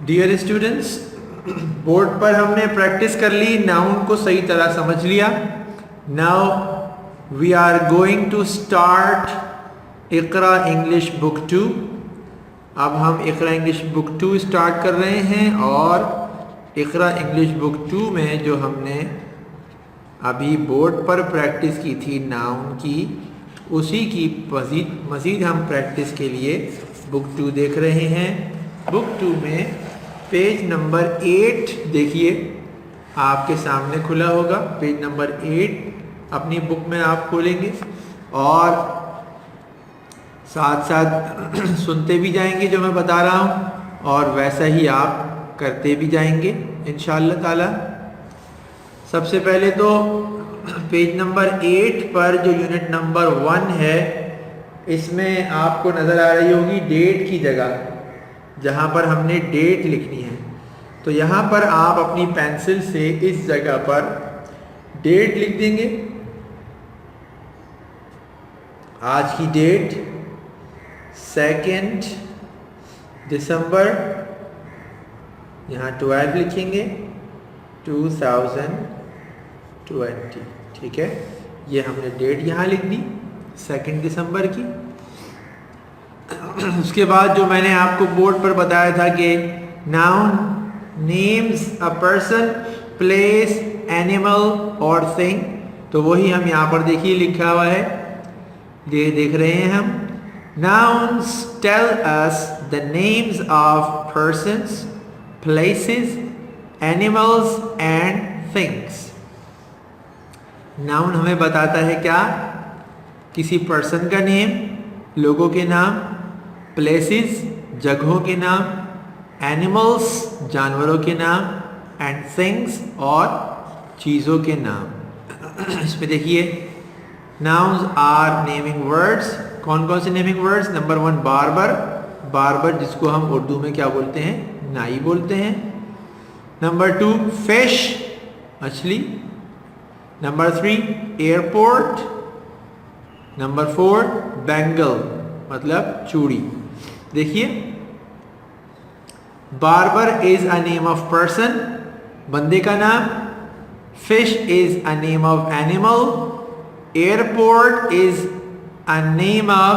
Dear students, board पर हमने practice कर ली, नाउन को सही तरह समझ लिया। Now we are going to start Iqra English book 2। अब हम इकरा इंग्लिश बुक 2 स्टार्ट कर रहे हैं और इकरा इंग्लिश बुक 2 में जो हमने अभी बोर्ड पर प्रैक्टिस की थी नाउन की, उसी की मज़ीद हम प्रैक्टिस के लिए बुक 2 देख रहे हैं। बुक 2 में पेज नंबर 8 देखिए, आपके सामने खुला होगा। पेज नंबर 8 अपनी बुक में आप खोलेंगे और साथ साथ सुनते भी जाएंगे जो मैं बता रहा हूँ, और वैसा ही आप करते भी जाएंगे इंशाअल्लाह ताला। सबसे पहले तो पेज नंबर 8 पर जो यूनिट नंबर 1 है, इसमें आपको नज़र आ रही होगी डेट की जगह, जहाँ पर हमने डेट लिखनी है। तो यहाँ पर आप अपनी पेंसिल से इस जगह पर डेट लिख देंगे। आज की डेट 2 दिसंबर, यहाँ 12 लिखेंगे, 2020। ठीक है, ये हमने डेट यहाँ लिख दी 2 दिसंबर की। उसके बाद जो मैंने आपको बोर्ड पर बताया था कि noun names a person, place, animal और थिंग, तो वही हम यहाँ पर देखिए लिखा हुआ है, ये देख रहे हैं हम। Nouns tell us the names of persons, places, animals and things. Noun हमें बताता है क्या? किसी पर्सन का नेम, लोगों के नाम, प्लेसेस जगहों के नाम, एनिमल्स जानवरों के नाम, एंड थिंग्स और चीज़ों के नाम। इसमें देखिए नाउन्स आर नेमिंग वर्ड्स। कौन कौन से naming words? Number 1 barber, barber जिसको हम उर्दू में क्या बोलते हैं? नाई बोलते हैं। नंबर 2 फिश, मछली। Number 3 airport. नंबर 4 बैंगल मतलब चूड़ी। देखिए, barber is a name of person, बंदे का नाम। Fish is a name of animal. Airport is a name of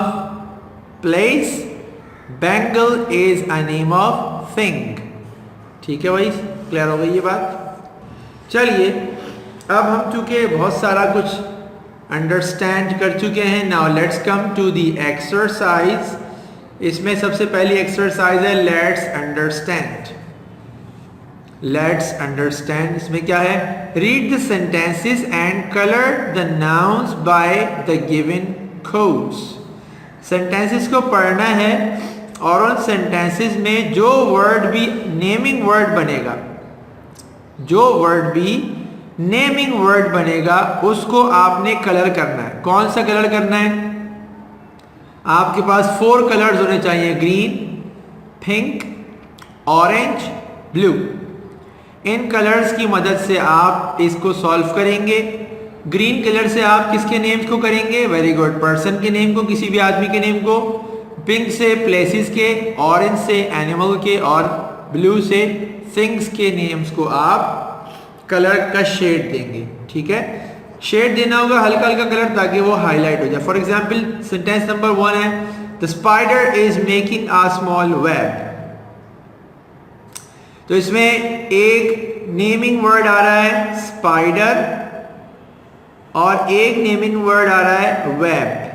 place. Bangle is a name of thing. ठीक है भाई, क्लियर हो गई ये बात? चलिए, अब हम चूंकि बहुत सारा कुछ अंडरस्टैंड कर चुके हैं, now let's come to the exercise. इसमें सबसे पहली एक्सरसाइज है लेट्स अंडरस्टैंड। लेट्स अंडरस्टैंड इसमें क्या है? Read the sentences and colour the nouns by the given codes. Sentences को पढ़ना है और उन सेंटेंसेस में जो वर्ड भी नेमिंग वर्ड बनेगा, जो वर्ड भी नेमिंग वर्ड बनेगा, उसको आपने कलर करना है। कौन सा कलर करना है? आपके पास 4 कलर्स होने चाहिए, ग्रीन, पिंक, ऑरेंज, ब्लू। इन कलर्स की मदद से आप इसको सॉल्व करेंगे। ग्रीन कलर से आप किसके नेम्स को करेंगे? वेरी गुड, पर्सन के नेम को, किसी भी आदमी के नेम को। पिंक से प्लेसेस के, ऑरेंज से एनिमल के और ब्लू से थिंग्स के नेम्स को आप कलर का शेड देंगे। ठीक है, शेड देना होगा हल्का हल्का कलर, ताकि वो हाईलाइट हो जाए। फॉर एग्जाम्पल सेंटेंस नंबर 1 है the spider is making a small web. तो इसमें एक नेमिंग वर्ड आ रहा है स्पाइडर और एक नेमिंग वर्ड आ रहा है वेब।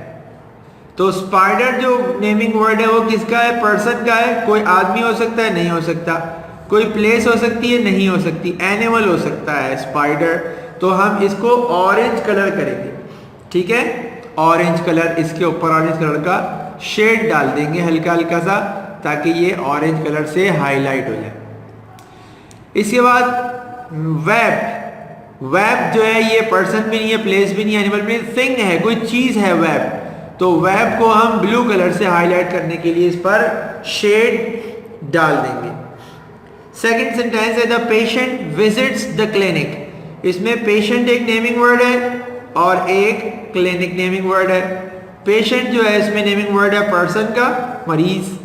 तो स्पाइडर जो नेमिंग वर्ड है वो किसका है? पर्सन का है। कोई आदमी हो सकता है, नहीं हो सकता। कोई प्लेस हो सकती है, नहीं हो सकती। एनिमल हो सकता है स्पाइडर। तो हम इसको ऑरेंज कलर करेंगे। ठीक है, ऑरेंज कलर, इसके ऊपर ऑरेंज कलर का शेड डाल देंगे हल्का हल्का सा, ताकि ये ऑरेंज कलर से हाईलाइट हो जाए। इसके बाद वेब। वेब जो है ये पर्सन भी नहीं है, प्लेस भी नहीं है, एनिमल भी नहीं, थिंग है, कोई चीज है वेब। तो वेब को हम ब्लू कलर से हाईलाइट करने के लिए इस पर शेड डाल देंगे। सेकेंड सेंटेंस है the patient visits the clinic. इसमें पेशेंट एक नेमिंग वर्ड है और एक क्लिनिक नेमिंग वर्ड है। पेशेंट जो है इसमें नेमिंग वर्ड है पर्सन का, मरीज,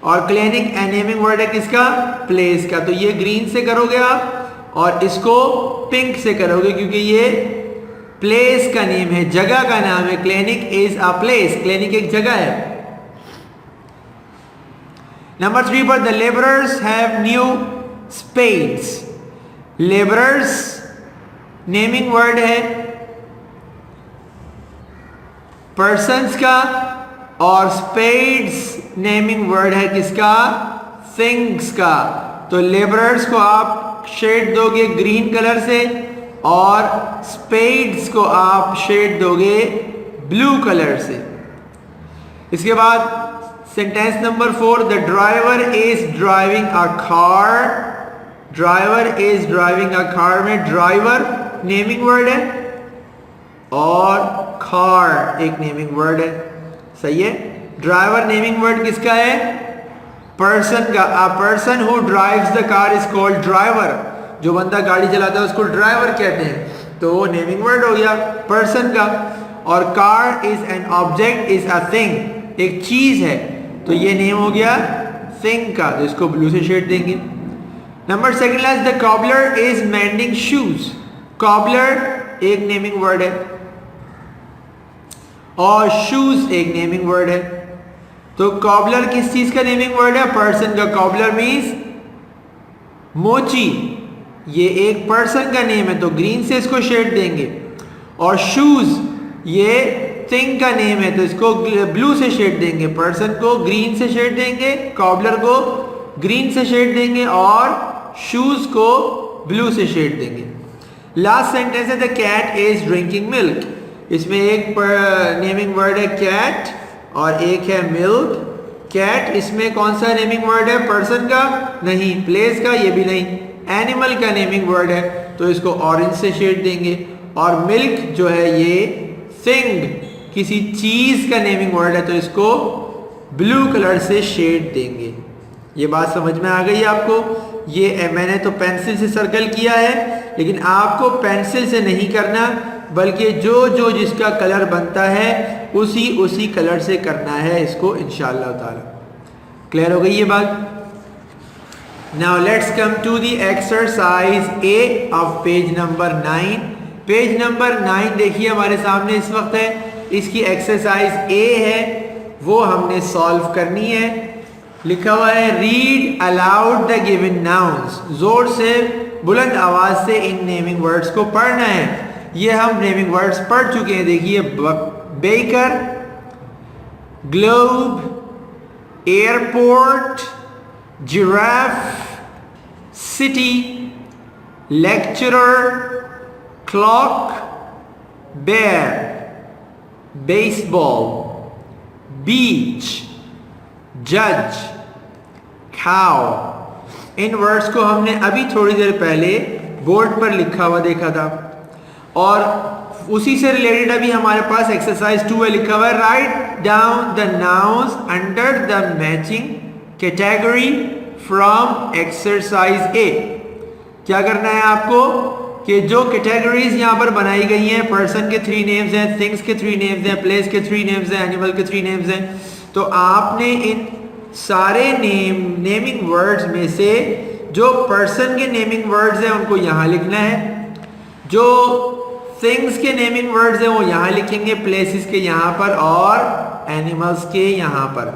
और क्लिनिक नेमिंग वर्ड है किसका? प्लेस का। तो ये ग्रीन से करोगे आप और इसको पिंक से करोगे क्योंकि ये प्लेस का नेम है, जगह का नाम है। Clinic is a place, clinic एक जगह है। नंबर 3 पर the labourers have new spades. Labourers naming word है पर्सन्स का और स्पेड्स नेमिंग वर्ड है किसका? थिंग्स का। तो लेबरर्स को आप शेड दोगे ग्रीन कलर से और स्पेड्स को आप शेड दोगे ब्लू कलर से। इसके बाद sentence number 4, the driver is driving a car. Driver is driving a car में ड्राइवर नेमिंग वर्ड है और कार एक नेमिंग वर्ड है। सही है। ड्राइवर नेमिंग वर्ड किसका है? पर्सन का। A person who drives the car is called driver. जो बंदा गाड़ी चलाता है उसको ड्राइवर कहते हैं। तो वो नेमिंग वर्ड हो गया पर्सन का। और car is an object, is a thing, एक चीज है। तो ये नेम हो गया थिंग का, तो इसको ब्लू से शेड देंगे। Number 2 the cobbler is mending shoes. Cobbler एक नेमिंग वर्ड है और शूज एक नेमिंग वर्ड है। तो कॉबलर किस चीज का नेमिंग वर्ड है? पर्सन का। कॉबलर मीन्स मोची, ये एक पर्सन का नेम है तो ग्रीन से इसको शेड देंगे। और शूज ये थिंग का नेम है तो इसको ब्लू से शेड देंगे। पर्सन को ग्रीन से शेड देंगे, कॉबलर को ग्रीन से शेड देंगे और शूज को ब्लू से शेड देंगे। लास्ट सेंटेंस है the cat is drinking milk. इसमें एक नेमिंग वर्ड है कैट और एक है मिल्क। कैट इसमें कौन सा नेमिंग वर्ड है? पर्सन का नहीं, प्लेस का ये भी नहीं, एनिमल का नेमिंग वर्ड है तो इसको ऑरेंज से शेड देंगे। और मिल्क जो है ये थिंग, किसी चीज का नेमिंग वर्ड है तो इसको ब्लू कलर से शेड देंगे। ये बात समझ में आ गई आपको? ये मैंने तो पेंसिल से सर्कल किया है लेकिन आपको पेंसिल से नहीं करना बल्कि जो जो जिसका कलर बनता है उसी कलर से करना है इसको इंशाअल्लाह ताला। क्लियर हो गई ये बात? Now let's come to the exercise A of page number 9। Page number 9 देखिए हमारे सामने इस वक्त है। इसकी एक्सरसाइज ए है वो हमने सॉल्व करनी है। लिखा हुआ है read aloud the given nouns. जोर से बुलंद आवाज से इन नेमिंग वर्ड्स को पढ़ना है। ये हम नेमिंग वर्ड्स पढ़ चुके हैं। देखिए baker, globe, airport, giraffe, city, lecturer, clock, bear, baseball, beach, जज, खाओ। इन वर्ड्स को हमने अभी थोड़ी देर पहले बोर्ड पर लिखा हुआ देखा था और उसी से रिलेटेड अभी हमारे पास एक्सरसाइज 2 है। लिखा हुआ है write down the nouns under the matching category from exercise ए। क्या करना है आपको कि जो कैटेगरीज यहाँ पर बनाई गई हैं, पर्सन के 3 नेम्स हैं, थिंग्स के 3 नेम्स हैं, प्लेस के 3 नेम्स हैं, एनिमल के 3 नेम्स हैं, तो आपने इन सारे नेमिंग वर्ड्स में से जो पर्सन के नेमिंग वर्ड्स हैं उनको यहाँ लिखना है, जो थिंग्स के नेमिंग वर्ड्स हैं वो यहाँ लिखेंगे, प्लेसेस के यहाँ पर और एनिमल्स के यहाँ पर।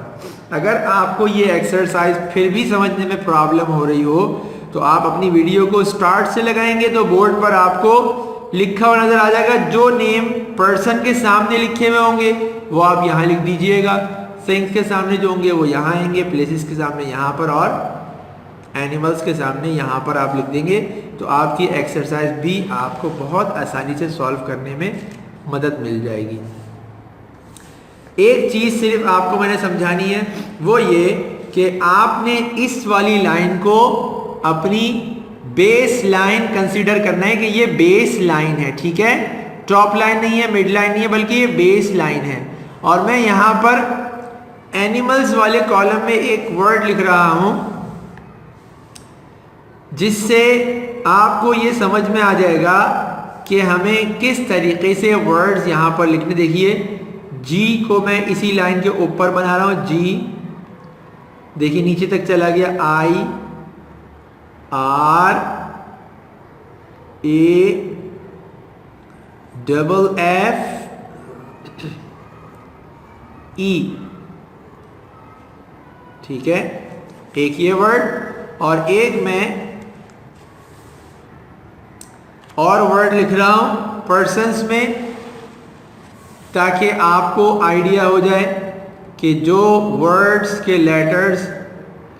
अगर आपको ये एक्सरसाइज फिर भी समझने में प्रॉब्लम हो रही हो तो आप अपनी वीडियो को स्टार्ट से लगाएंगे तो बोर्ड पर आपको लिखा हुआ नजर आ जाएगा। जो नेम पर्सन के सामने लिखे हुए होंगे वो आप यहाँ लिख दीजिएगा, थिंग्स के सामने जो होंगे वो यहाँ आएंगे, प्लेसेस के सामने यहाँ पर और एनिमल्स के सामने यहाँ पर आप लिख देंगे। तो आपकी एक्सरसाइज भी आपको बहुत आसानी से सॉल्व करने में मदद मिल जाएगी। एक चीज सिर्फ आपको मैंने समझानी है वो ये कि आपने इस वाली लाइन को अपनी बेस लाइन कंसीडर करना है कि ये बेस लाइन है, ठीक है, टॉप लाइन नहीं है, मिड लाइन नहीं है, बल्कि ये बेस लाइन है। और मैं यहाँ पर एनिमल्स वाले कॉलम में एक वर्ड लिख रहा हूं जिससे आपको ये समझ में आ जाएगा कि हमें किस तरीके से वर्ड्स यहाँ पर लिखने। देखिए जी को मैं इसी लाइन के ऊपर बना रहा हूँ, जी, देखिए नीचे तक चला गया, I R A double F E, ठीक है, एक ये वर्ड और एक मैं और वर्ड लिख रहा हूं पर्सन्स में, ताकि आपको आइडिया हो जाए कि जो वर्ड्स के लेटर्स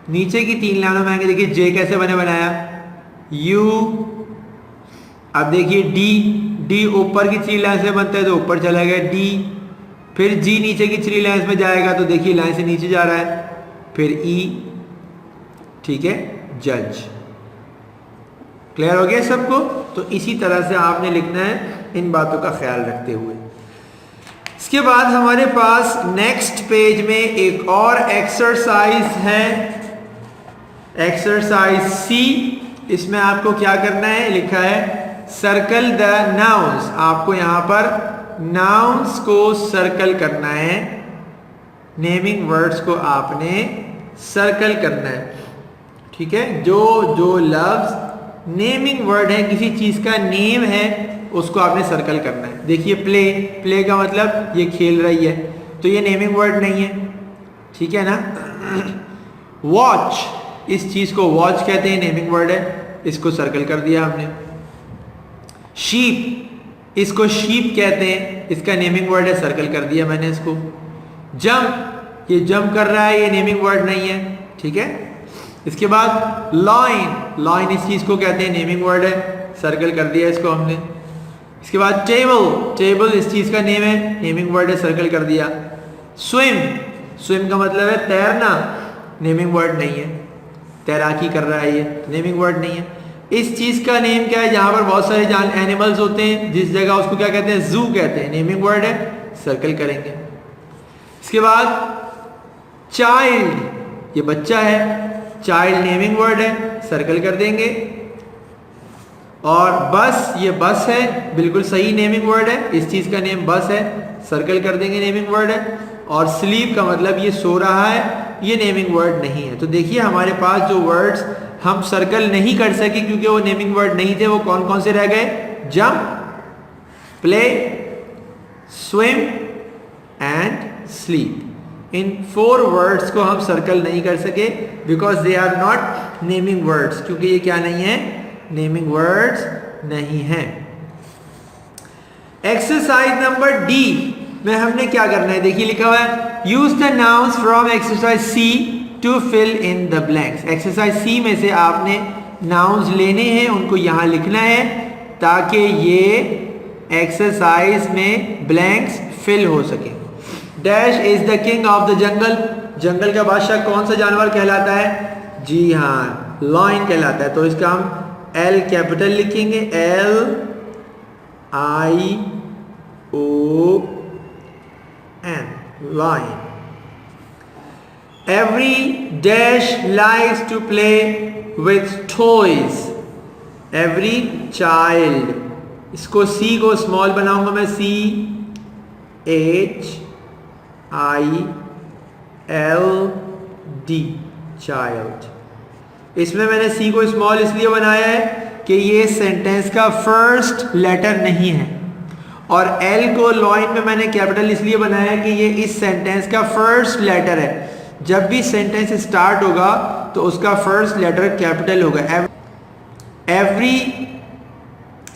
नीचे की 3 लाइनों में आएंगे। देखिए जे कैसे बनाया, यू, अब देखिए डी ऊपर की 3 लाइन से बनता है तो ऊपर चला गया डी, फिर जी नीचे की 3 लाइन में जाएगा तो देखिए लाइन से नीचे जा रहा है, फिर ई, ठीक है, जज। क्लियर हो गया सबको? तो इसी तरह से आपने लिखना है इन बातों का ख्याल रखते हुए। इसके बाद हमारे पास नेक्स्ट पेज में एक और एक्सरसाइज है, एक्सरसाइज सी। इसमें आपको क्या करना है, लिखा है सर्कल द नाउन्स। आपको यहां पर नाउन्स को सर्कल करना है, नेमिंग वर्ड्स को आपने सर्कल करना है, ठीक है। जो लफ्ज नेमिंग वर्ड है, किसी चीज का नेम है, उसको आपने सर्कल करना है। देखिए प्ले का मतलब ये खेल रही है, तो ये नेमिंग वर्ड नहीं है, ठीक है ना। वॉच, इस चीज को वॉच कहते हैं, नेमिंग वर्ड है, इसको सर्कल कर दिया हमने। शीप, इसको शीप कहते हैं, इसका नेमिंग वर्ड है, सर्कल कर दिया मैंने इसको। जंप, ये जंप कर रहा है, ये नेमिंग वर्ड नहीं है, ठीक है। इसके बाद लॉइन, इस चीज को कहते हैं, नेमिंग वर्ड है, सर्कल कर दिया इसको हमने। इसके बाद टेबल इस चीज का नेम है, नेमिंग वर्ड है, सर्कल कर दिया। स्विम का मतलब है तैरना, नेमिंग वर्ड नहीं है, तैराकी कर रहा है, ये नेमिंग वर्ड नहीं है। इस चीज का नेम क्या है, जहां पर बहुत सारे एनिमल्स होते हैं, जिस जगह उसको क्या कहते हैं, जू कहते हैं, नेमिंग वर्ड है, सर्कल करेंगे। इसके बाद चाइल्ड, ये बच्चा है, चाइल्ड नेमिंग वर्ड है, सर्कल कर देंगे। और बस, ये बस है, बिल्कुल सही नेमिंग वर्ड है, इस चीज का नेम बस है, सर्कल कर देंगे, नेमिंग वर्ड है। और स्लीप का मतलब ये सो रहा है, ये नेमिंग वर्ड नहीं है। तो देखिए हमारे पास जो वर्ड्स हम सर्कल नहीं कर सके क्योंकि वो नेमिंग वर्ड नहीं थे, वो कौन कौन से रह गए, jump, play, swim and sleep. इन 4 वर्ड्स को हम सर्कल नहीं कर सके because they are not naming words, क्योंकि ये क्या नहीं है, नेमिंग वर्ड्स नहीं है। एक्सरसाइज नंबर डी में हमने क्या करना है, देखिए लिखा हुआ है use the nouns from exercise C to fill in the blanks. Exercise C में से आपने नाउन्स लेने हैं, उनको यहां लिखना है ताकि ये एक्सरसाइज में ब्लैंक्स फिल हो सके। Dash is the king of the jungle, जंगल का बादशाह कौन सा जानवर कहलाता है, जी हाँ, लॉयन कहलाता है। तो इसका हम एल कैपिटल लिखेंगे, LION। Lion. Every dash likes to play with toys. Every child, इसको C को स्मॉल बनाऊंगा मैं, CHILD, child। इसमें मैंने C को स्मॉल इसलिए बनाया है कि ये सेंटेंस का फर्स्ट लेटर नहीं है, और L को लॉइन में मैंने कैपिटल इसलिए बनाया है कि ये इस सेंटेंस का फर्स्ट लेटर है। जब भी सेंटेंस स्टार्ट होगा तो उसका फर्स्ट लेटर कैपिटल होगा। Every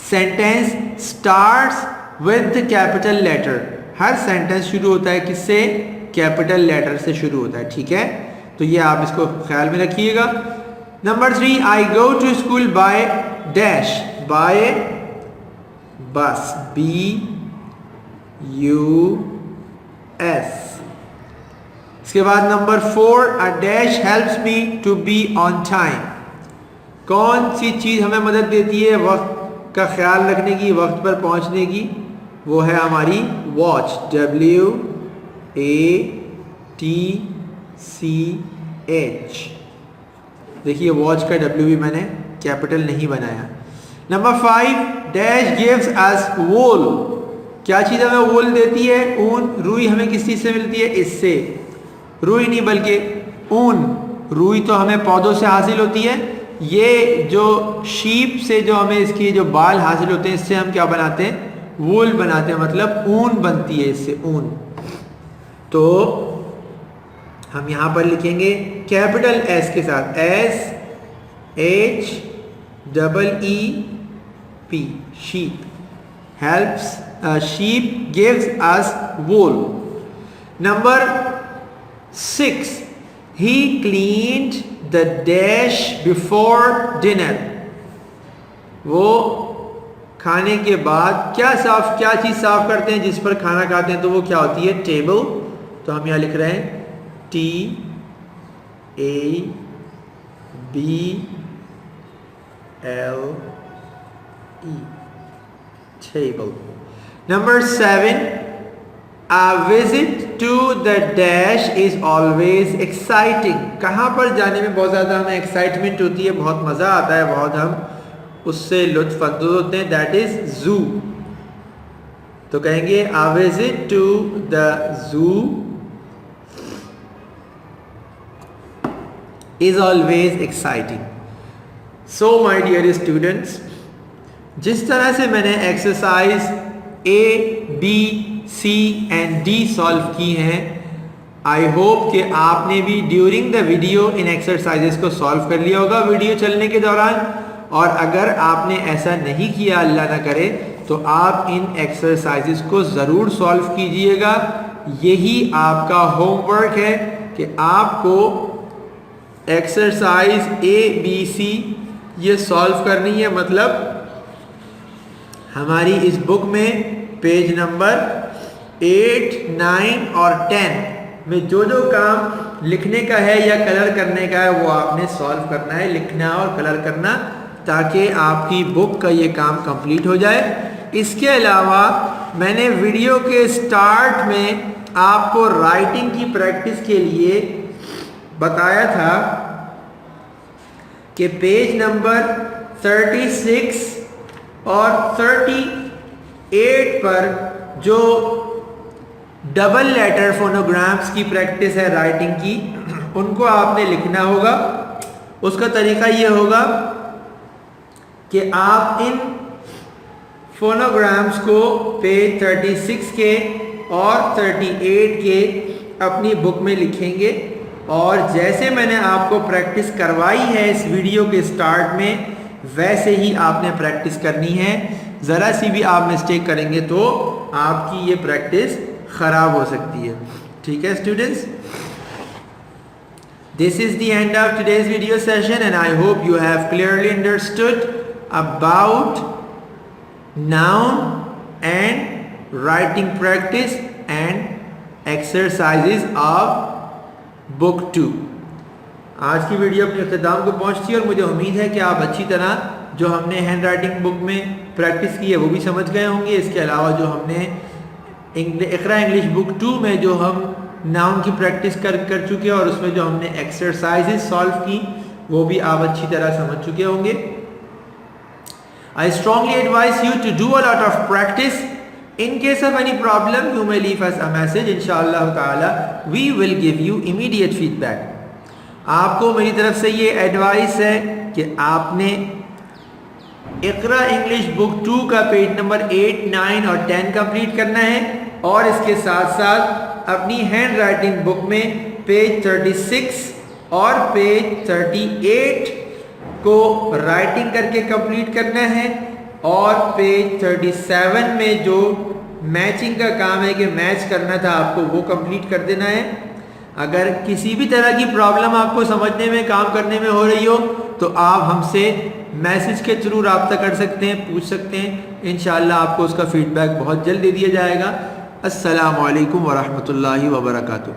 sentence starts with the capital letter. हर सेंटेंस शुरू होता है किससे, कैपिटल लेटर से शुरू होता है, ठीक है। तो ये आप इसको ख्याल में रखिएगा। Number 3, I go to school by dash, by bus, BUS। इसके बाद number 4, a dash helps me to be on time. कौन सी चीज हमें मदद देती है वक्त का ख्याल रखने की, वक्त पर पहुंचने की, वो है हमारी वॉच, WATCH। देखिए वॉच का W भी मैंने कैपिटल नहीं बनाया। नंबर 5, डैश गिव्स अस वूल। क्या चीज हमें वूल देती है, ऊन। रुई हमें किस चीज से मिलती है, इससे, रुई नहीं बल्कि ऊन, रुई तो हमें पौधों से हासिल होती है, ये जो शीप से जो हमें इसकी जो बाल हासिल होते हैं इससे हम क्या बनाते हैं, वूल बनाते हैं, मतलब ऊन बनती है इससे, ऊन। तो हम यहां पर लिखेंगे कैपिटल एस के साथ, SHEEP, sheep, helps, sheep gives us wool. Number 6, he cleaned the dash before dinner, वो खाने के बाद क्या चीज साफ करते हैं जिस पर खाना खाते हैं, तो वो क्या होती है, टेबल। तो हम यहां लिख रहे हैं TABLE, table. Number 7, a visit to the dash is always exciting, कहाँ पर जाने में बहुत ज़्यादा हमें एक्साइटमेंट होती है, बहुत मज़ा आता है, बहुत हम उससे लुत्फ अंदोज़ होते हैं, दैट इज जू। तो कहेंगे a visit to the zoo is always exciting. So my dear students, जिस तरह से मैंने exercise A, B, C and D solve की हैं, आई होप कि आपने भी during the video in exercises को सॉल्व कर लिया होगा वीडियो चलने के दौरान। और अगर आपने ऐसा नहीं किया, अल्लाह ना करे, तो आप इन एक्सरसाइजेस को ज़रूर सॉल्व कीजिएगा। यही आपका होमवर्क है कि आपको एक्सरसाइज ABC ये सॉल्व करनी है। मतलब हमारी इस बुक में पेज नंबर 8, 9 और 10 में जो जो काम लिखने का है या कलर करने का है वो आपने सॉल्व करना है, लिखना और कलर करना, ताकि आपकी बुक का ये काम कंप्लीट हो जाए। इसके अलावा मैंने वीडियो के स्टार्ट में आपको राइटिंग की प्रैक्टिस के लिए बताया था कि पेज नंबर 36 और 38 पर जो डबल लेटर फोनोग्राम्स की प्रैक्टिस है राइटिंग की, उनको आपने लिखना होगा। उसका तरीका ये होगा कि आप इन फोनोग्राम्स को पेज 36 के और 38 के अपनी बुक में लिखेंगे, और जैसे मैंने आपको प्रैक्टिस करवाई है इस वीडियो के स्टार्ट में, वैसे ही आपने प्रैक्टिस करनी है। ज़रा सी भी आप मिस्टेक करेंगे तो आपकी ये प्रैक्टिस ख़राब हो सकती है। ठीक है students, this is the end of today's video session and I hope you have clearly understood about noun and writing practice and exercises of book 2। आज की वीडियो अपने इख्तिताम को पहुंचती है और मुझे उम्मीद है कि आप अच्छी तरह जो हमने हैंड राइटिंग बुक में प्रैक्टिस की है वो भी समझ गए होंगे। इसके अलावा जो हमने इकरा इंग्लिश बुक 2 में जो हम नाउन की प्रैक्टिस कर चुके हैं और उसमें जो हमने एक्सरसाइजेज सॉल्व की वो भी आप अच्छी तरह समझ चुके होंगे। I strongly advise you to do a lot of practice. In case of any problem, you may leave us a message. Inshallah ta'ala, we will give you immediate feedback. आपको मेरी तरफ से ये एडवाइस है कि आपने इकरा इंग्लिश बुक 2 का page number 8, 9 और 10 कंप्लीट करना है, और इसके साथ साथ अपनी हैंड राइटिंग बुक में पेज 36 और पेज 38 को राइटिंग करके कंप्लीट करना है, और पेज 37 में जो मैचिंग का काम है कि मैच करना था आपको वो कंप्लीट कर देना है। अगर किसी भी तरह की प्रॉब्लम आपको समझने में, काम करने में हो रही हो, तो आप हमसे मैसेज के थ्रू रब्ता कर सकते हैं, पूछ सकते हैं। इंशाअल्लाह आपको उसका फीडबैक बहुत जल्द दे दिया जाएगा। अस्सलामु अलैकुम व रहमतुल्लाहि व बरकातुहू।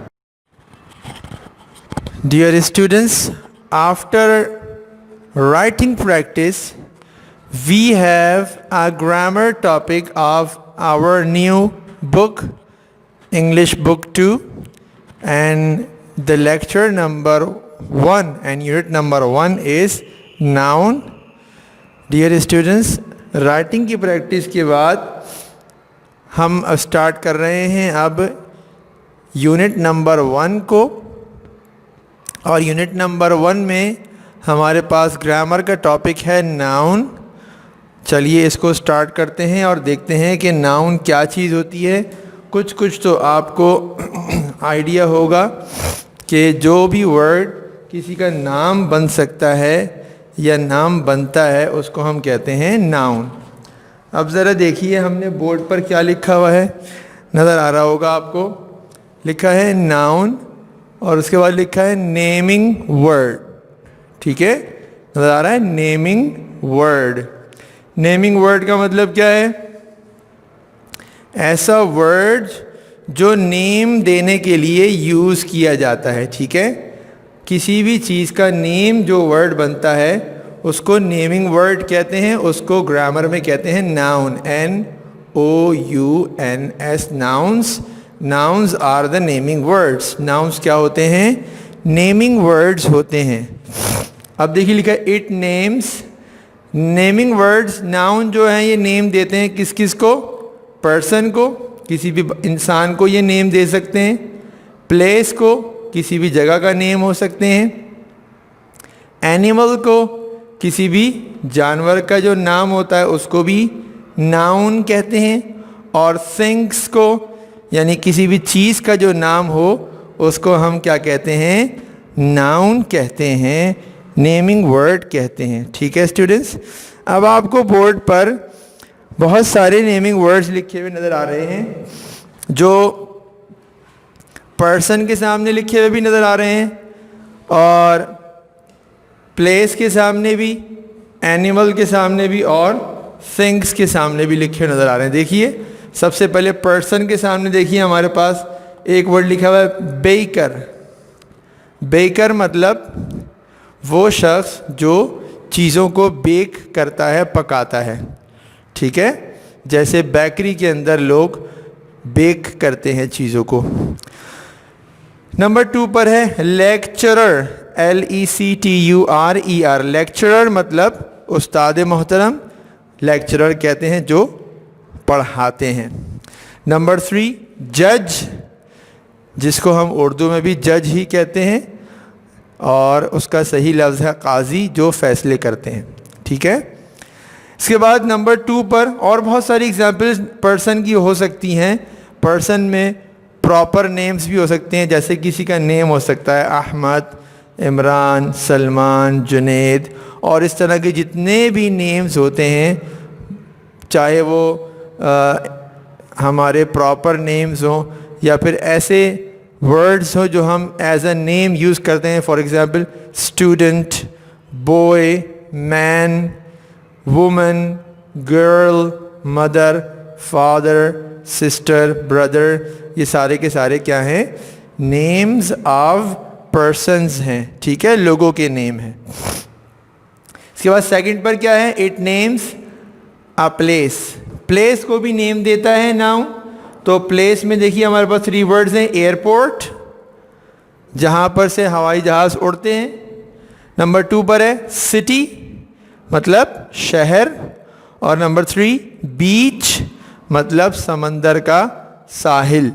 Dear students, after writing practice we have a grammar topic of our new book, English book 2, and the lecture number 1 and unit number 1 is noun. Dear students, writing की प्रैक्टिस के बाद हम स्टार्ट कर रहे हैं अब यूनिट नंबर 1 को। और यूनिट नंबर 1 में हमारे पास ग्रामर का टॉपिक है नाउन। चलिए इसको स्टार्ट करते हैं और देखते हैं कि नाउन क्या चीज़ होती है। कुछ तो आपको आइडिया होगा कि जो भी वर्ड किसी का नाम बन सकता है या नाम बनता है उसको हम कहते हैं नाउन। अब ज़रा देखिए हमने बोर्ड पर क्या लिखा हुआ है, नज़र आ रहा होगा आपको। लिखा है नाउन और उसके बाद लिखा है नेमिंग वर्ड। ठीक है, नज़र आ रहा है नेमिंग वर्ड। नेमिंग वर्ड का मतलब क्या है? ऐसा वर्ड जो नेम देने के लिए यूज़ किया जाता है। ठीक है, किसी भी चीज़ का नेम जो वर्ड बनता है उसको नेमिंग वर्ड कहते हैं। उसको ग्रामर में कहते हैं noun, NOUNS, nouns. Nouns are the naming words. Nouns क्या होते हैं? नेमिंग वर्ड्स होते हैं। अब देखिए लिखा है it names. Naming words, noun जो हैं ये नेम देते हैं किस किस को? पर्सन को, किसी भी इंसान को ये नेम दे सकते हैं। प्लेस को, किसी भी जगह का नेम हो सकते हैं। एनिमल को, किसी भी जानवर का जो नाम होता है उसको भी नाउन कहते हैं। और थिंग्स को, यानी किसी भी चीज़ का जो नाम हो उसको हम क्या कहते हैं? नाउन कहते हैं, नेमिंग वर्ड कहते हैं। ठीक है स्टूडेंट्स, अब आपको बोर्ड पर बहुत सारे नेमिंग वर्ड्स लिखे हुए नज़र आ रहे हैं, जो पर्सन के सामने लिखे हुए भी नज़र आ रहे हैं और प्लेस के सामने भी, एनिमल के सामने भी और थिंग्स के सामने भी लिखे हुए नज़र आ रहे हैं। देखिए सबसे पहले पर्सन के सामने देखिए हमारे पास एक वर्ड लिखा हुआ है बेकर। बेकर मतलब वो शख्स जो चीज़ों को बेक करता है, पकाता है। ठीक है, जैसे बेकरी के अंदर लोग बेक करते हैं चीज़ों को। नंबर 2 पर है लेक्चरर, LECTURER। लेक्चरर मतलब उस्ताद मोहतरम, लेक्चरर कहते हैं जो पढ़ाते हैं। नंबर 3 जज, जिसको हम उर्दू में भी जज ही कहते हैं और उसका सही लफ्ज़ है काजी, जो फैसले करते हैं। ठीक है, इसके बाद नंबर 2 पर और बहुत सारी एग्जाम्पल्स पर्सन की हो सकती हैं। पर्सन में प्रॉपर नेम्स भी हो सकते हैं, जैसे किसी का नेम हो सकता है अहमद, इमरान, सलमान, जुनैद, और इस तरह के जितने भी नेम्स होते हैं, चाहे वो हमारे प्रॉपर नेम्स हों या फिर ऐसे वर्ड्स हो जो हम एज अ नेम यूज़ करते हैं। For example student, boy, man, woman, girl, mother, father, sister, brother, ये सारे के सारे क्या हैं? नेम्स ऑफ पर्सन्स हैं। ठीक है, लोगों के नेम हैं। इसके बाद सेकंड पर क्या है? It names a place. Place को भी नेम देता है नाउन। तो प्लेस में देखिए हमारे पास 3 वर्ड्स हैं। एयरपोर्ट, जहाँ पर से हवाई जहाज़ उड़ते हैं। नंबर 2 पर है सिटी, मतलब शहर। और नंबर 3 बीच, मतलब समंदर का साहिल,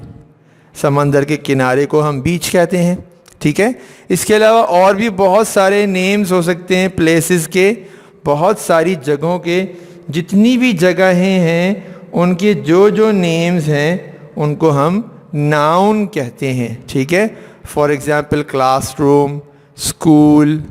समंदर के किनारे को हम बीच कहते हैं। ठीक है, इसके अलावा और भी बहुत सारे नेम्स हो सकते हैं प्लेसेस के, बहुत सारी जगहों के। जितनी भी जगहें हैं उनके जो जो नेम्स हैं उनको हम नाउन कहते हैं। ठीक है, for example classroom, school,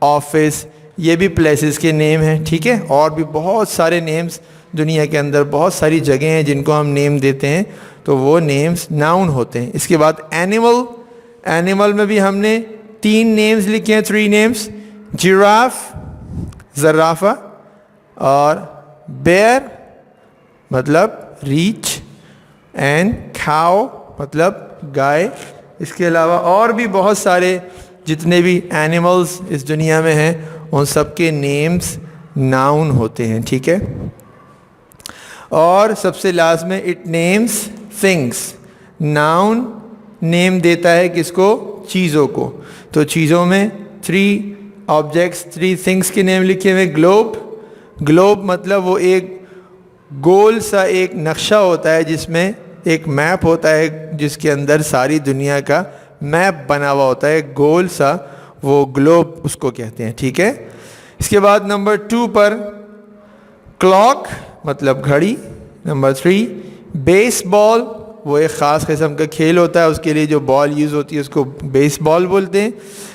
office, ये भी प्लेसेस के नेम हैं। ठीक है, और भी बहुत सारे नेम्स दुनिया के अंदर, बहुत सारी जगह हैं जिनको हम नेम देते हैं, तो वो नेम्स नाउन होते हैं। इसके बाद एनिमल, एनिमल में भी हमने 3 नेम्स लिखे हैं, 3 नेम्स। जिराफ, ज़राफ़ा, और बेयर मतलब रीछ, एंड खाओ मतलब गाय। इसके अलावा और भी बहुत सारे जितने भी एनिमल्स इस दुनिया में हैं उन सब के नेम्स नाउन होते हैं। ठीक है, और सबसे लास्ट में it names things. Noun name देता है किसको? चीज़ों को। तो चीज़ों में 3 ऑब्जेक्ट्स, 3 थिंग्स के नेम लिखे हुए। ग्लोब, ग्लोब मतलब वो एक गोल सा एक नक्शा होता है जिसमें एक मैप होता है, जिसके अंदर सारी दुनिया का मैप बना हुआ होता है, गोल सा, वो ग्लोब उसको कहते हैं, ठीक है। इसके बाद नंबर 2 पर क्लॉक मतलब घड़ी। नंबर 3 बेसबॉल, वो एक ख़ास किस्म का खेल होता है, उसके लिए जो बॉल यूज़ होती है उसको बेसबॉल बोलते हैं।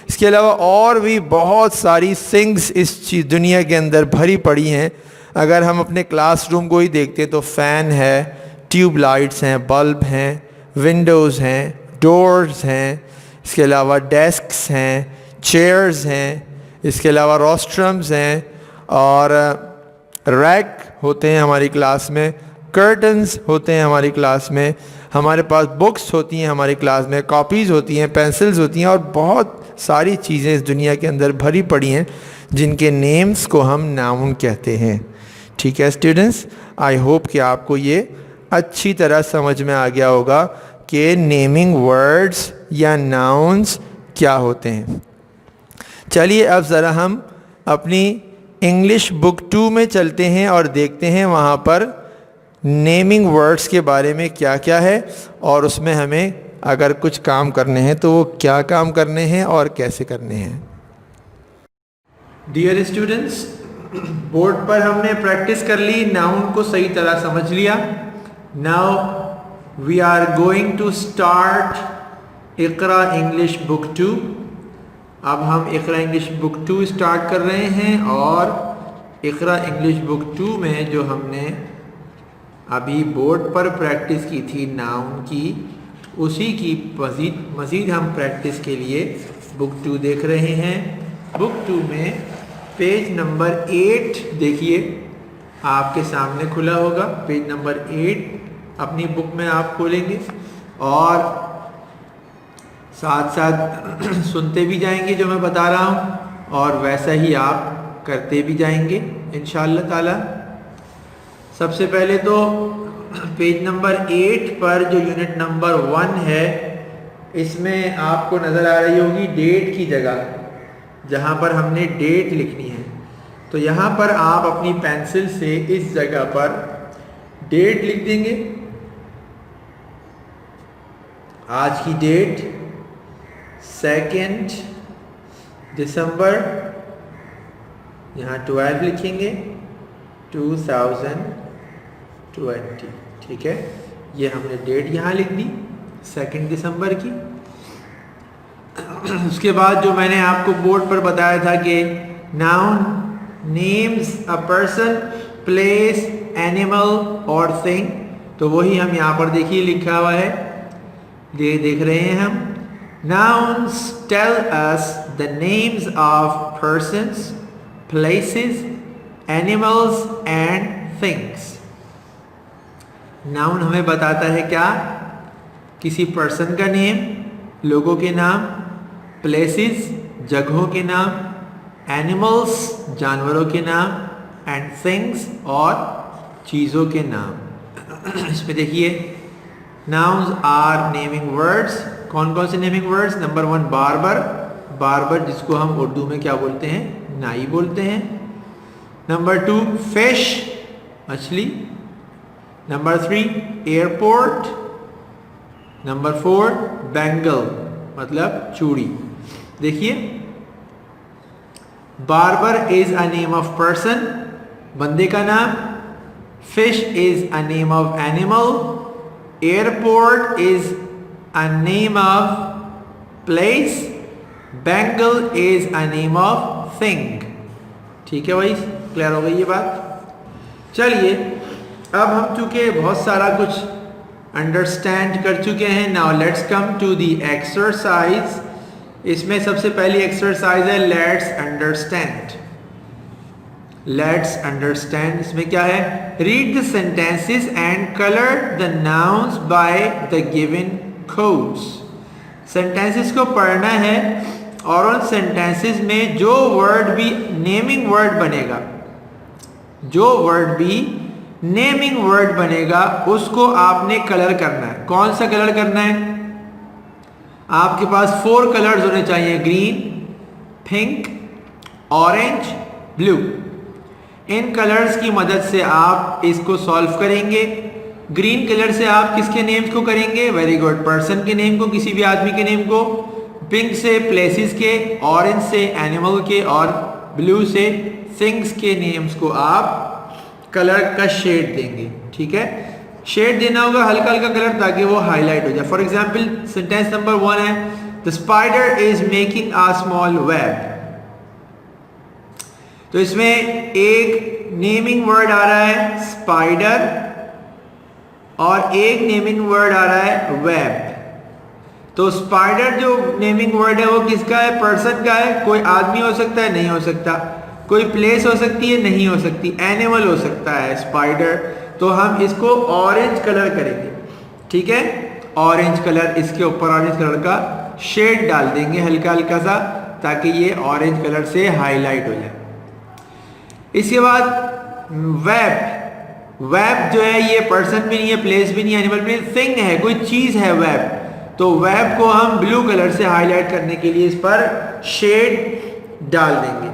इसके अलावा और भी बहुत सारी थिंग्स इस चीज़ दुनिया के अंदर भरी पड़ी हैं। अगर हम अपने क्लासरूम को ही देखते हैं तो फ़ैन है, ट्यूब लाइट्स हैं, बल्ब हैं, विंडोज़ हैं, डोर्स हैं, इसके अलावा डेस्क्स हैं, चेयर्स हैं, इसके अलावा रोस्ट्रम्स हैं, और रैक होते हैं हमारी क्लास में, कर्टन्स होते हैं हमारी क्लास में, हमारे पास बुक्स होती हैं हमारी क्लास में, कॉपीज़ होती हैं, पेंसिल्स होती हैं, और बहुत सारी चीज़ें इस दुनिया के अंदर भरी पड़ी हैं जिनके नेम्स को हम नाउन कहते हैं। ठीक है स्टूडेंट्स, आई होप कि आपको ये अच्छी तरह समझ में आ गया होगा कि नेमिंग वर्ड्स या नाउन्स क्या होते हैं। चलिए अब ज़रा हम अपनी इंग्लिश बुक 2 में चलते हैं और देखते हैं वहाँ पर नेमिंग वर्ड्स के बारे में क्या क्या है, और उसमें हमें अगर कुछ काम करने हैं तो वो क्या काम करने हैं और कैसे करने हैं। डियर स्टूडेंट्स, बोर्ड पर हमने प्रैक्टिस कर ली, नाउन को सही तरह समझ लिया। Now we are going to start Iqra English book 2। अब हम इकरा इंग्लिश बुक 2 स्टार्ट कर रहे हैं, और इकरा इंग्लिश बुक 2 में जो हमने अभी बोर्ड पर प्रैक्टिस की थी नाउन की, उसी की मज़ीद हम प्रैक्टिस के लिए बुक 2 देख रहे हैं। बुक 2 में पेज नंबर 8 देखिए, आपके सामने खुला होगा। पेज नंबर 8 अपनी बुक में आप खोलेंगे और साथ साथ सुनते भी जाएंगे जो मैं बता रहा हूँ, और वैसा ही आप करते भी जाएंगे इंशाअल्लाह ताला। सबसे पहले तो पेज नंबर 8 पर जो यूनिट नंबर 1 है, इसमें आपको नज़र आ रही होगी डेट की जगह, जहाँ पर हमने डेट लिखनी है। तो यहाँ पर आप अपनी पेंसिल से इस जगह पर डेट लिख देंगे। आज की डेट 2 दिसंबर, यहाँ 12 लिखेंगे, 2020। ठीक है, ये हमने डेट यहाँ लिख दी 2 दिसंबर की। उसके बाद जो मैंने आपको बोर्ड पर बताया था कि noun names a person, place, animal और थिंग, तो वही हम यहाँ पर देखिए लिखा हुआ है, ये देख रहे हैं हम। Nouns tell us the names of persons, places, animals and things. Noun हमें बताता है क्या? किसी पर्सन का नेम, लोगों के नाम, प्लेसेस जगहों के नाम, एनिमल्स जानवरों के नाम, एंड थिंग्स और चीज़ों के नाम। इसमें देखिए नाउन्स आर नेमिंग वर्ड्स। कौन कौन से naming words? Number 1 barber, barber जिसको हम उर्दू में क्या बोलते हैं? नाई बोलते हैं। नंबर 2 फिश, मछली। Number 3 airport. नंबर 4 बैंगल मतलब चूड़ी। देखिए barber is a name of person, बंदे का नाम। Fish is a name of animal. Airport is a name of place, bangle is a name of thing। ठीक है भाई, क्लियर हो गई ये बात। चलिए अब हम चूंकि बहुत सारा कुछ अंडरस्टैंड कर चुके हैं, now let's come to the exercise. इसमें सबसे पहली एक्सरसाइज है लेट्स अंडरस्टैंड। लेट्स अंडरस्टैंड इसमें क्या है? Read the sentences and colour the nouns by the given codes. Sentences को पढ़ना है और उन सेंटेंसेस में जो वर्ड भी नेमिंग वर्ड बनेगा, जो वर्ड भी नेमिंग वर्ड बनेगा उसको आपने कलर करना है। कौन सा कलर करना है? आपके पास 4 कलर्स होने चाहिए, ग्रीन, पिंक, ऑरेंज, ब्लू। इन कलर्स की मदद से आप इसको सॉल्व करेंगे। ग्रीन कलर से आप किसके नेम्स को करेंगे? वेरी गुड, पर्सन के नेम को, किसी भी आदमी के नेम को। पिंक से प्लेसेस के, ऑरेंज से एनिमल के और ब्लू से थिंग्स के नेम्स को आप कलर का शेड देंगे। ठीक है, शेड देना होगा हल्का हल्का कलर ताकि वो हाईलाइट हो जाए। फॉर एग्जाम्पल सेंटेंस नंबर 1 है the spider is making a small web. तो इसमें एक नेमिंग वर्ड आ रहा है स्पाइडर और एक नेमिंग वर्ड आ रहा है वेब। तो स्पाइडर जो नेमिंग वर्ड है वो किसका है? पर्सन का है। कोई आदमी हो सकता है, नहीं हो सकता। कोई प्लेस हो सकती है, नहीं हो सकती। एनिमल हो सकता है स्पाइडर। तो हम इसको ऑरेंज कलर करेंगे। ठीक है, ऑरेंज कलर, इसके ऊपर ऑरेंज कलर का शेड डाल देंगे हल्का हल्का सा ताकि ये ऑरेंज कलर से हाईलाइट हो जाए। इसके बाद वेब। वेब जो है ये पर्सन भी नहीं है, प्लेस भी नहीं है, एनिमल भी नहीं, थिंग है, कोई चीज है वेब। तो वेब को हम ब्लू कलर से हाईलाइट करने के लिए इस पर शेड डाल देंगे।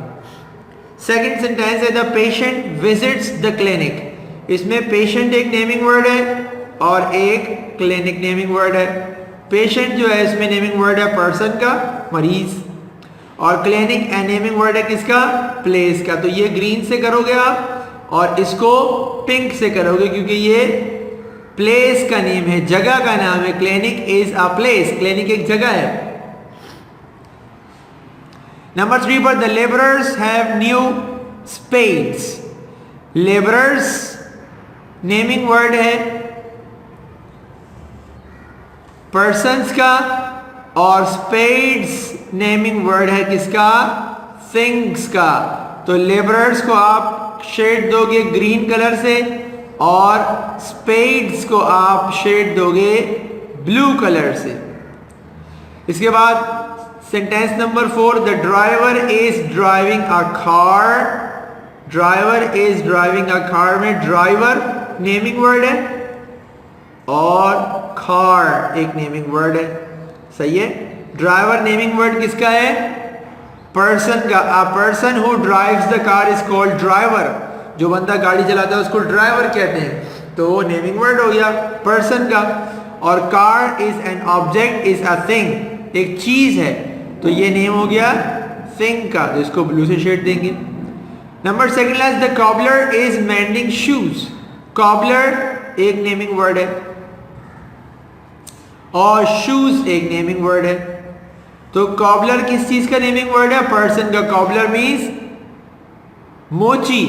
सेकंड सेंटेंस है the patient visits the clinic. इसमें पेशेंट एक नेमिंग वर्ड है और एक क्लिनिक नेमिंग वर्ड है। पेशेंट जो है इसमें नेमिंग वर्ड है पर्सन का, मरीज, और क्लिनिक नेमिंग वर्ड है किसका? प्लेस का। तो ये ग्रीन से करोगे आप और इसको पिंक से करोगे क्योंकि ये प्लेस का नेम है, जगह का नाम है। Clinic is a place, clinic एक जगह है। नंबर 3 पर the labourers have new spades. Labourers naming word है पर्सन्स का और स्पेड्स नेमिंग वर्ड है किसका? थिंग्स का। तो लेबरर्स को आप शेड दोगे ग्रीन कलर से और स्पेड्स को आप शेड दोगे ब्लू कलर से। इसके बाद sentence number 4 the driver is driving a car. Driver is driving a car में ड्राइवर नेमिंग वर्ड है और कार एक नेमिंग वर्ड है। सही है, ड्राइवर नेमिंग वर्ड किसका है? पर्सन का। A person who drives the car is called driver. जो बंदा गाड़ी चलाता है उसको ड्राइवर कहते हैं। तो वो नेमिंग वर्ड हो गया पर्सन का। और car is an object, is a thing, एक चीज है। तो ये नेम हो गया थिंग का, तो इसको ब्लू से शेड देंगे। Number 2 the cobbler is mending shoes. Cobbler एक नेमिंग वर्ड है और शूज एक नेमिंग वर्ड है। तो कॉबलर किस चीज का नेमिंग वर्ड है? पर्सन का। कॉबलर मीन्स मोची,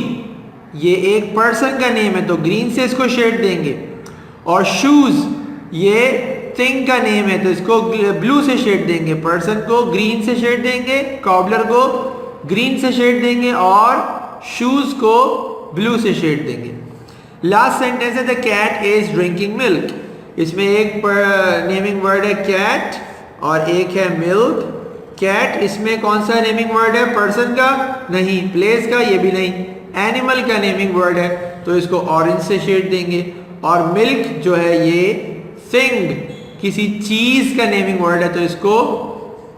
ये एक पर्सन का नेम है तो ग्रीन से इसको शेड देंगे। और शूज ये थिंग का नेम है तो इसको ब्लू से शेड देंगे। पर्सन को ग्रीन से शेड देंगे, कॉबलर को ग्रीन से शेड देंगे और शूज को ब्लू से शेड देंगे। लास्ट सेंटेंस है the cat is drinking milk. इसमें एक नेमिंग वर्ड है कैट और एक है मिल्क। कैट इसमें कौन सा नेमिंग वर्ड है? पर्सन का नहीं, प्लेस का ये भी नहीं, एनिमल का नेमिंग वर्ड है तो इसको ऑरेंज से शेड देंगे। और मिल्क जो है ये थिंग, किसी चीज का नेमिंग वर्ड है तो इसको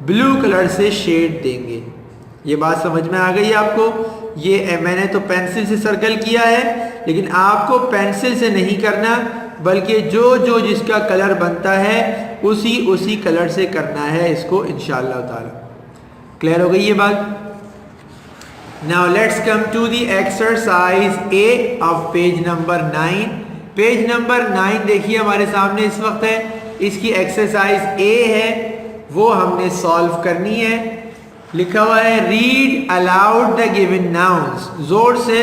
ब्लू कलर से शेड देंगे। ये बात समझ में आ गई है आपको? ये मैंने तो पेंसिल से सर्कल किया है लेकिन आपको पेंसिल से नहीं करना बल्कि जो जो जिसका कलर बनता है उसी कलर से करना है इसको इंशाअल्लाह ताला। क्लियर हो गई ये बात? Now let's come to the exercise A of page number 9। Page number 9 देखिए हमारे सामने इस वक्त है। इसकी एक्सरसाइज ए है वो हमने सॉल्व करनी है। लिखा हुआ है read aloud the given nouns. जोर से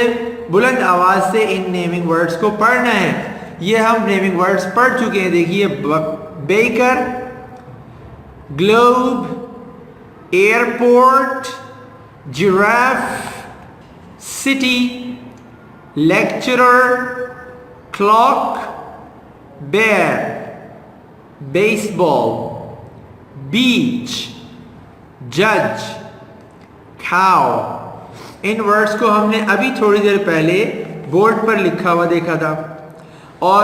बुलंद आवाज से इन नेमिंग वर्ड्स को पढ़ना है। ये हम नेमिंग वर्ड्स पढ़ चुके हैं। देखिए baker, globe, airport, giraffe, city, lecturer, clock, bear, baseball, beach, जज, खाओ। इन वर्ड्स को हमने अभी थोड़ी देर पहले बोर्ड पर लिखा हुआ देखा था और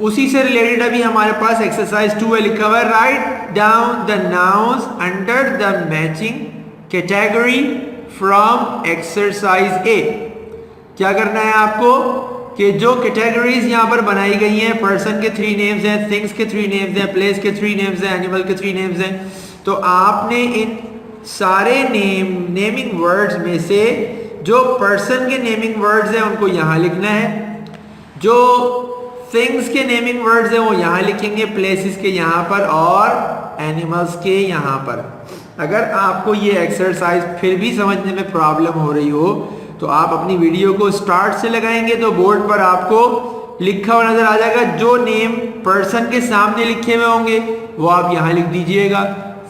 उसी से रिलेटेड अभी हमारे पास एक्सरसाइज 2 है। लिखा हुआ है write down the nouns under the matching category from exercise ए। क्या करना है आपको कि जो कैटेगरीज यहाँ पर बनाई गई हैं, पर्सन के 3 नेम्स हैं, थिंग्स के 3 नेम्स हैं, प्लेस के 3 नेम्स हैं, एनिमल के 3 नेम्स हैं, तो आपने इन सारे नेमिंग वर्ड्स में से जो पर्सन के नेमिंग वर्ड्स हैं उनको यहाँ लिखना है, जो थिंग्स के नेमिंग वर्ड्स हैं वो यहाँ लिखेंगे, प्लेसेस के यहाँ पर और एनिमल्स के यहाँ पर। अगर आपको ये एक्सरसाइज फिर भी समझने में प्रॉब्लम हो रही हो तो आप अपनी वीडियो को स्टार्ट से लगाएंगे तो बोर्ड पर आपको लिखा हुआ नजर आ जाएगा। जो नेम पर्सन के सामने लिखे हुए होंगे वो आप यहाँ लिख दीजिएगा,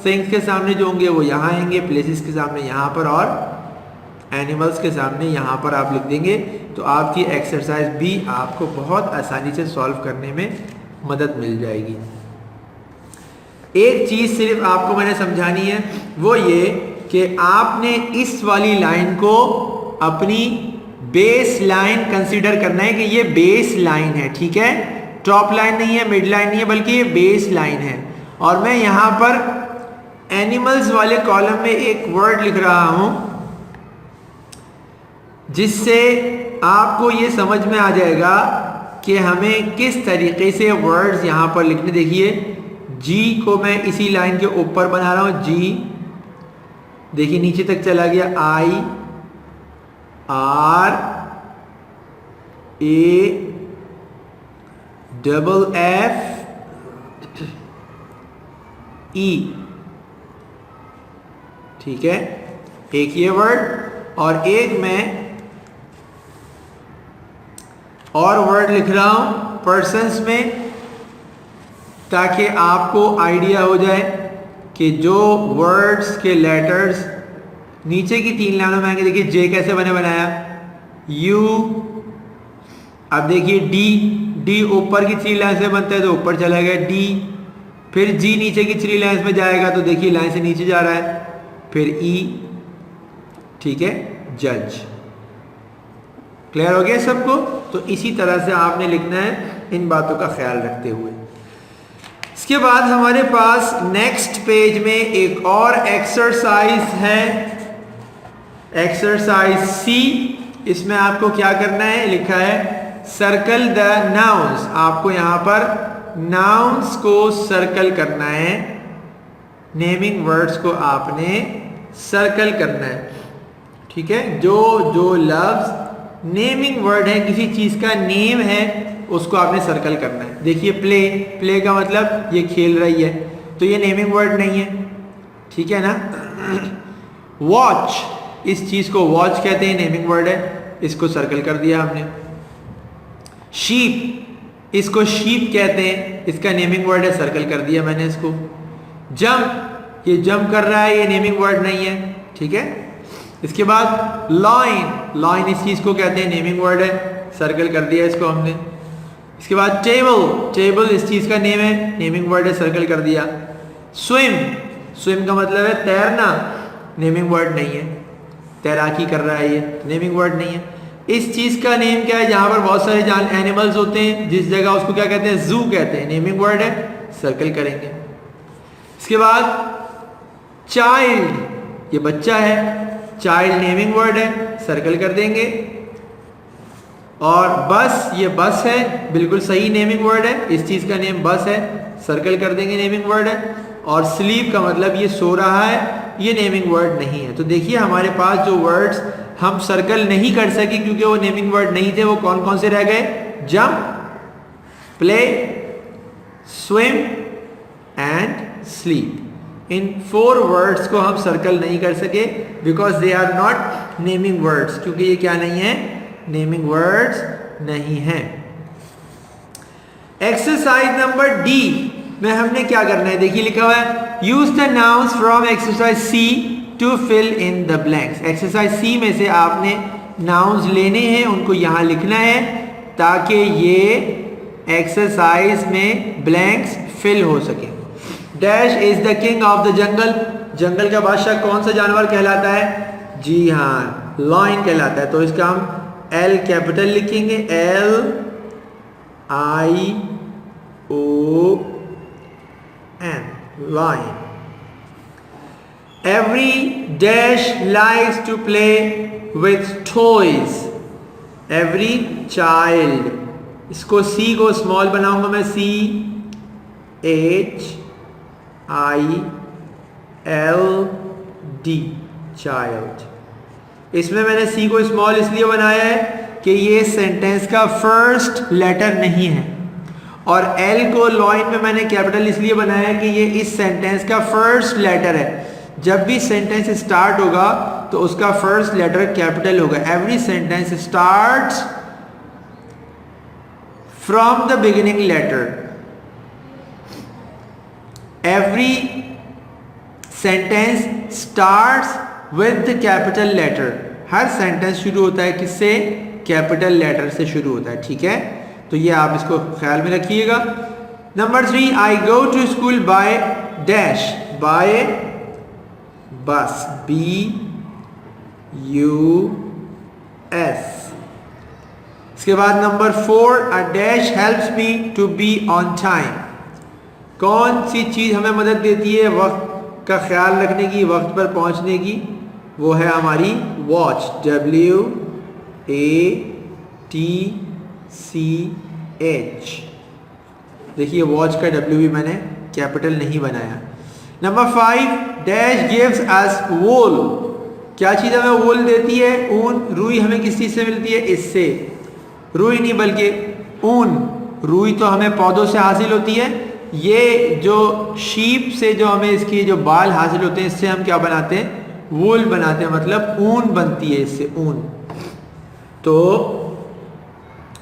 थिंग्स के सामने जो होंगे वो यहाँ आएंगे, प्लेसेस के सामने यहाँ पर और एनिमल्स के सामने यहाँ पर आप लिख देंगे। तो आपकी एक्सरसाइज भी आपको बहुत आसानी से सॉल्व करने में मदद मिल जाएगी। एक चीज सिर्फ आपको मैंने समझानी है, वो ये कि आपने इस वाली लाइन को अपनी बेस लाइन कंसीडर करना है कि ये बेस लाइन है, ठीक है, टॉप लाइन नहीं है, मिड लाइन नहीं है, बल्कि ये बेस लाइन है। और मैं यहां पर एनिमल्स वाले कॉलम में एक वर्ड लिख रहा हूं जिससे आपको ये समझ में आ जाएगा कि हमें किस तरीके से वर्ड्स यहां पर लिखने। देखिए जी को मैं इसी लाइन के ऊपर बना रहा हूं, जी देखिए नीचे तक चला गया, I R A double F E, ठीक है, एक ये वर्ड और एक मैं और वर्ड लिख रहा हूं पर्सन्स में, ताकि आपको आइडिया हो जाए कि जो वर्ड्स के लेटर्स नीचे की 3 लाइनों में आएंगे। देखिए जे कैसे बनाया, यू, अब देखिए डी, डी ऊपर की 3 लाइन से बनता है तो ऊपर चला गया डी, फिर जी नीचे की 3 लाइन में जाएगा तो देखिए लाइन से नीचे जा रहा है, फिर ई, ठीक है, जज। क्लियर हो गया सबको? तो इसी तरह से आपने लिखना है इन बातों का ख्याल रखते हुए। इसके बाद हमारे पास नेक्स्ट पेज में एक और एक्सरसाइज है, एक्सरसाइज सी। इसमें आपको क्या करना है, लिखा है सर्कल द नाउन्स। आपको यहां पर नाउन्स को सर्कल करना है, नेमिंग वर्ड्स को आपने सर्कल करना है, ठीक है। जो जो लफ्ज नेमिंग वर्ड है, किसी चीज का नेम है, उसको आपने सर्कल करना है। देखिए प्ले, प्ले का मतलब ये खेल रही है, तो ये नेमिंग वर्ड नहीं है, ठीक है ना। वॉच, इस चीज को वॉच कहते हैं, नेमिंग वर्ड है, इसको सर्कल कर दिया हमने। शीप, इसको शीप कहते हैं, इसका नेमिंग वर्ड है, सर्कल कर दिया मैंने इसको। जंप, ये जंप कर रहा है, ये नेमिंग वर्ड नहीं है, ठीक है। इसके बाद लाइन, लाइन इस चीज को कहते हैं, नेमिंग वर्ड है, सर्कल कर दिया इसको हमने। इसके बाद टेबल, टेबल इस चीज का नेम है, नेमिंग वर्ड है, सर्कल कर दिया। स्विम, स्विम का मतलब है तैरना, नेमिंग वर्ड नहीं है, तैराकी कर रहा है, ये नेमिंग वर्ड नहीं है। इस चीज का नेम क्या है, जहां पर बहुत सारे एनिमल्स होते हैं, जिस जगह उसको क्या कहते हैं, जू कहते हैं, नेमिंग वर्ड है, सर्कल करेंगे। इसके बाद चाइल्ड, ये बच्चा है, चाइल्ड नेमिंग वर्ड है, सर्कल कर देंगे। और बस, ये बस है, बिल्कुल सही नेमिंग वर्ड है, इस चीज का नेम बस है, सर्कल कर देंगे, नेमिंग वर्ड है। और स्लीप का मतलब ये सो रहा है, ये नेमिंग वर्ड नहीं है। तो देखिए हमारे पास जो वर्ड्स हम सर्कल नहीं कर सके क्योंकि वो नेमिंग वर्ड नहीं थे, वो कौन कौन से रह गए, jump, play, swim and sleep. इन 4 वर्ड्स को हम सर्कल नहीं कर सके because they are not naming words, क्योंकि ये क्या नहीं है, नेमिंग वर्ड्स नहीं है। एक्सरसाइज नंबर डी में हमने क्या करना है, देखिए लिखा हुआ है use the nouns from exercise C to fill in the blanks. Exercise C में से आपने नाउन्स लेने हैं, उनको यहां लिखना है ताकि ये एक्सरसाइज में ब्लैंक्स फिल हो सके। Dash is the king of the jungle, जंगल का बादशाह कौन सा जानवर कहलाता है, जी हाँ, लॉयन कहलाता है। तो इसका हम एल कैपिटल लिखेंगे, L I O N, lion. Every dash likes to play with toys, every child, इसको सी को स्मॉल बनाऊंगा मैं, C H I LD child. इसमें मैंने C को स्मॉल इसलिए बनाया है कि ये सेंटेंस का फर्स्ट लेटर नहीं है, और L को लॉइन में मैंने कैपिटल इसलिए बनाया है कि ये इस सेंटेंस का फर्स्ट लेटर है। जब भी सेंटेंस स्टार्ट होगा तो उसका फर्स्ट लेटर कैपिटल होगा। Every sentence starts from the beginning letter. Every sentence starts with the capital letter. हर सेंटेंस शुरू होता है किससे? कैपिटल लेटर से शुरू होता है, ठीक है? तो ये आप इसको ख्याल में रखिएगा। Number 3, I go to school by dash, by bus, BUS। इसके बाद number 4, a dash helps me to be on time. कौन सी चीज हमें मदद देती है वक्त का ख्याल रखने की, वक्त पर पहुंचने की? वो है हमारी वॉच, WATCH। देखिए वॉच का W भी मैंने कैपिटल नहीं बनाया। नंबर 5, डैश गिव्स अस वूल। क्या चीज़ हमें वूल देती है? ऊन। रुई हमें किस चीज़ से मिलती है? इससे। रुई नहीं बल्कि ऊन। रुई तो हमें पौधों से हासिल होती है, ये जो शीप से जो हमें इसकी जो बाल हासिल होते हैं, इससे हम क्या बनाते हैं? वूल बनाते हैं, मतलब ऊन बनती है इससे, ऊन। तो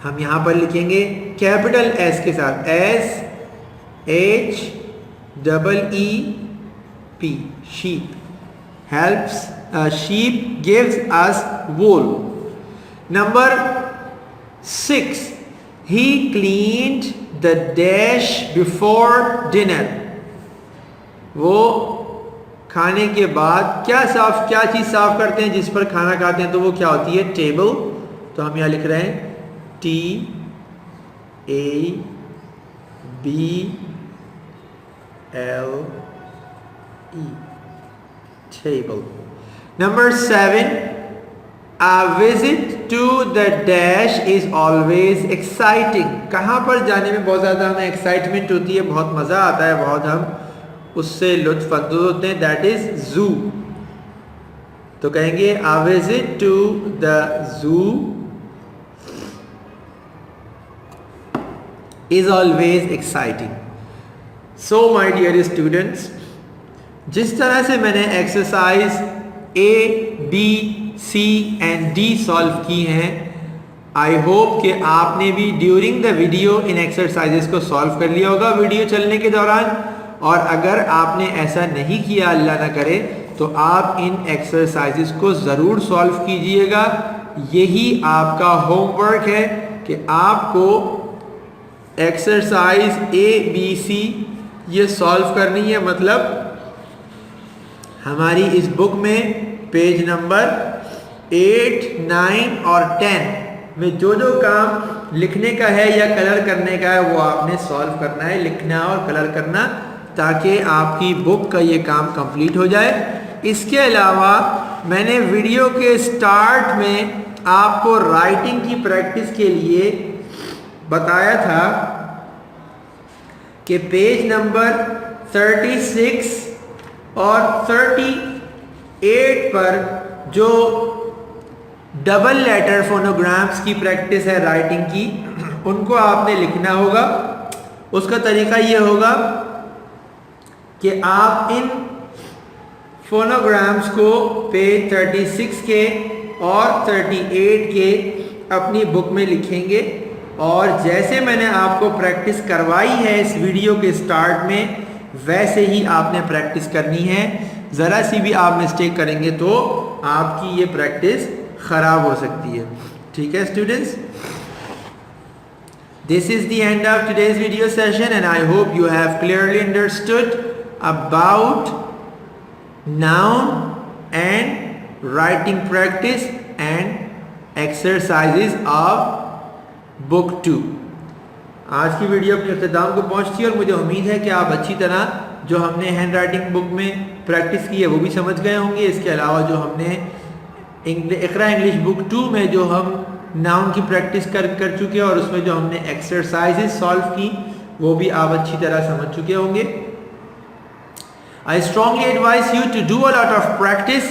हम यहां पर लिखेंगे कैपिटल S के साथ, SHEEP, sheep. Helps, sheep gives us wool. Number 6, he cleaned the dash before dinner। वो खाने के बाद क्या चीज साफ करते हैं? जिस पर खाना खाते हैं, तो वो क्या होती है? टेबल। तो हम यहां लिख रहे हैं TABLE, table. Number 7, A visit to the dash is always exciting। कहाँ पर जाने में बहुत ज़्यादा हमें एक्साइटमेंट होती है, बहुत मज़ा आता है, बहुत हम उससे लुत्फ़ अंदोज़ होते हैं, दैट इज़ ज़ू। तो कहेंगे A visit to the zoo is always exciting। So my dear students, जिस तरह से मैंने exercise A, B, C and D solve की हैं, आई होप कि आपने भी during the video in exercises को सॉल्व कर लिया होगा वीडियो चलने के दौरान। और अगर आपने ऐसा नहीं किया, अल्लाह ना करे, तो आप इन एक्सरसाइजेस को ज़रूर सॉल्व कीजिएगा। यही आपका होमवर्क है कि आपको एक्सरसाइज A, B, C ये सॉल्व करनी है। मतलब हमारी इस बुक में पेज नंबर 8, 9 और 10 में जो जो काम लिखने का है या कलर करने का है, वो आपने सॉल्व करना है, लिखना और कलर करना, ताकि आपकी बुक का ये काम कंप्लीट हो जाए। इसके अलावा मैंने वीडियो के स्टार्ट में आपको राइटिंग की प्रैक्टिस के लिए बताया था कि पेज नंबर 36 और 38 पर जो डबल लेटर फोनोग्राम्स की प्रैक्टिस है राइटिंग की, उनको आपने लिखना होगा। उसका तरीका ये होगा कि आप इन फोनोग्राम्स को पेज 36 के और 38 के अपनी बुक में लिखेंगे, और जैसे मैंने आपको प्रैक्टिस करवाई है इस वीडियो के स्टार्ट में, वैसे ही आपने प्रैक्टिस करनी है। ज़रा सी भी आप मिस्टेक करेंगे तो आपकी ये प्रैक्टिस ख़राब हो सकती है। ठीक है students, this is the end of today's video session and I hope you have clearly understood about noun and writing practice and exercises of book 2। आज की वीडियो अपने इख्तिताम को पहुंचती है और मुझे उम्मीद है कि आप अच्छी तरह जो हमने हैंड राइटिंग बुक में प्रैक्टिस की है वो भी समझ गए होंगे। इसके अलावा जो हमने इकरा इंग्लिश बुक 2 में जो हम नाउन की प्रैक्टिस कर चुके हैं और उसमें जो हमने एक्सरसाइजेस सॉल्व की वो भी आप अच्छी तरह समझ चुके होंगे। I strongly advise you to do a lot of practice.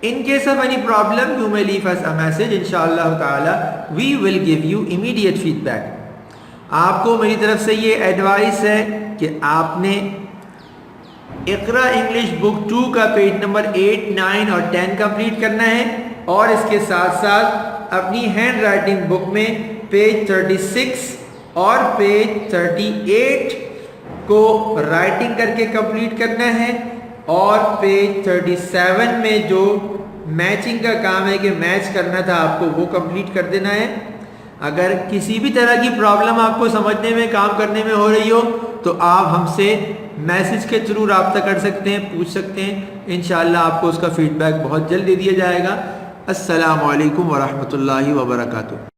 In case of any problem, you may leave us a message. Inshallah ta'ala, we will give you immediate feedback. आपको मेरी तरफ से ये एडवाइस है कि आपने इकरा इंग्लिश बुक 2 का page number 8, 9 और 10 कंप्लीट करना है और इसके साथ साथ अपनी हैंड राइटिंग बुक में पेज 36 और पेज 38 को राइटिंग करके कंप्लीट करना है और पेज 37 में जो मैचिंग का काम है कि मैच करना था आपको वो कंप्लीट कर देना है। अगर किसी भी तरह की प्रॉब्लम आपको समझने में काम करने में हो रही हो तो आप हमसे मैसेज के थ्रू रब्ता कर सकते हैं, पूछ सकते हैं। इंशाअल्लाह आपको उसका फीडबैक बहुत जल्द दे दिया जाएगा। अस्सलामु अलैकुम वरहमतुल्लाहि वबरकातुहू।